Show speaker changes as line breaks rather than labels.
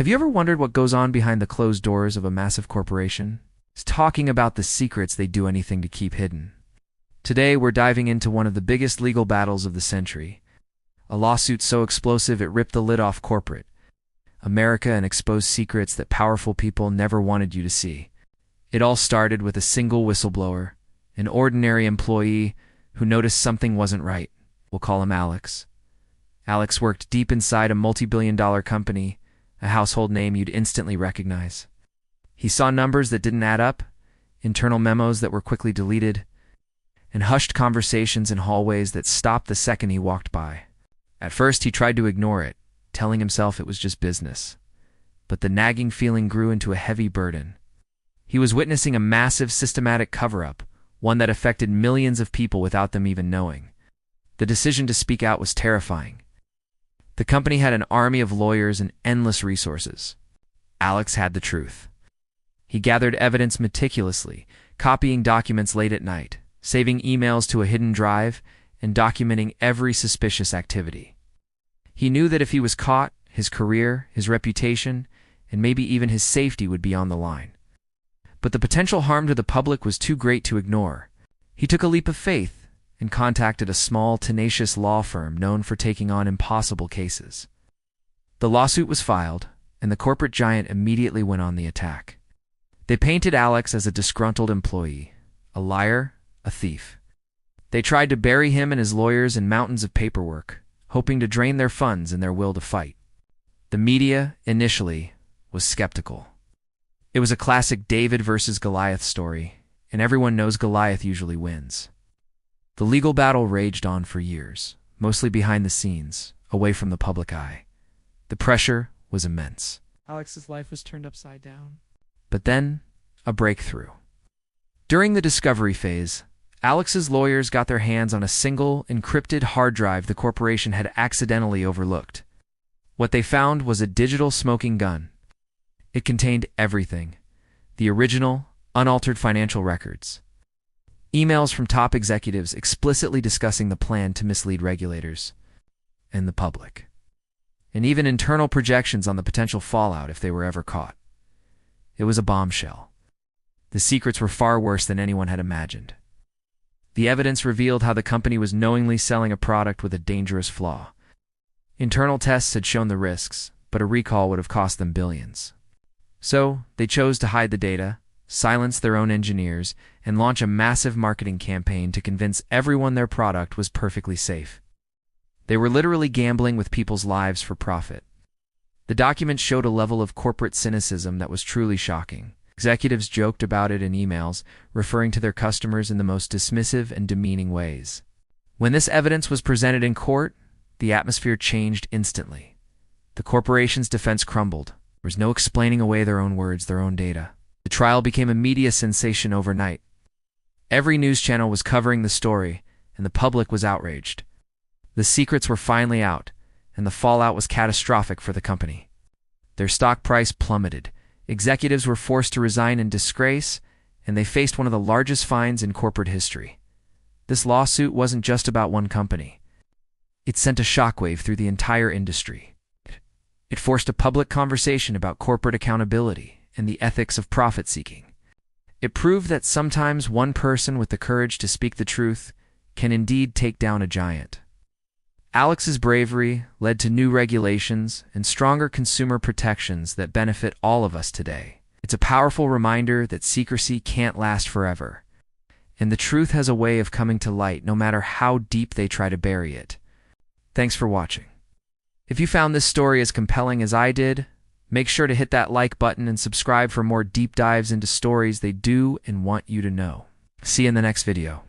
Have you ever wondered what goes on behind the closed doors of a massive corporation? It's talking about the secrets they do anything to keep hidden. Today, we're diving into one of the biggest legal battles of the century. A lawsuit so explosive it ripped the lid off corporate America and exposed secrets that powerful people never wanted you to see. It all started with a single whistleblower, an ordinary employee who noticed something wasn't right. We'll call him Alex. Alex worked deep inside a multi-billion-dollar company, a household name you'd instantly recognize. He saw numbers that didn't add up, internal memos that were quickly deleted, and hushed conversations in hallways that stopped the second he walked by. At first, he tried to ignore it, telling himself it was just business. But the nagging feeling grew into a heavy burden. He was witnessing a massive systematic cover-up, one that affected millions of people without them even knowing. The decision to speak out was terrifying. The company had an army of lawyers and endless resources. Alex had the truth. He gathered evidence meticulously, copying documents late at night, saving emails to a hidden drive, and documenting every suspicious activity. He knew that if he was caught, his career, his reputation, and maybe even his safety would be on the line. But the potential harm to the public was too great to ignore. He took a leap of faith and contacted a small, tenacious law firm known for taking on impossible cases. The lawsuit was filed, and the corporate giant immediately went on the attack. They painted Alex as a disgruntled employee, a liar, a thief. They tried to bury him and his lawyers in mountains of paperwork, hoping to drain their funds and their will to fight. The media, initially, was skeptical. It was a classic David versus Goliath story, and everyone knows Goliath usually wins. The legal battle raged on for years, mostly behind the scenes, away from the public eye. The pressure was immense.
Alex's life was turned upside down.
But then, a breakthrough. During the discovery phase, Alex's lawyers got their hands on a single, encrypted hard drive the corporation had accidentally overlooked. What they found was a digital smoking gun. It contained everything: the original, unaltered financial records, emails from top executives explicitly discussing the plan to mislead regulators and the public, and even internal projections on the potential fallout if they were ever caught. It was a bombshell. The secrets were far worse than anyone had imagined. The evidence revealed how the company was knowingly selling a product with a dangerous flaw. Internal tests had shown the risks, but a recall would have cost them billions. So, they chose to hide the data, silence their own engineers, and launch a massive marketing campaign to convince everyone their product was perfectly safe. They were literally gambling with people's lives for profit. The documents showed a level of corporate cynicism that was truly shocking. Executives joked about it in emails, referring to their customers in the most dismissive and demeaning ways. When this evidence was presented in court, the atmosphere changed instantly. The corporation's defense crumbled. There was no explaining away their own words, their own data. The trial became a media sensation overnight. Every news channel was covering the story, and the public was outraged. The secrets were finally out, and the fallout was catastrophic for the company. Their stock price plummeted. Executives were forced to resign in disgrace, and they faced one of the largest fines in corporate history. This lawsuit wasn't just about one company. It sent a shockwave through the entire industry. It forced a public conversation about corporate accountability and the ethics of profit-seeking. It proved that sometimes one person with the courage to speak the truth can indeed take down a giant. Alex's bravery led to new regulations and stronger consumer protections that benefit all of us today. It's a powerful reminder that secrecy can't last forever, and the truth has a way of coming to light no matter how deep they try to bury it. Thanks for watching. If you found this story as compelling as I did, make sure to hit that like button and subscribe for more deep dives into stories they do and want you to know. See you in the next video.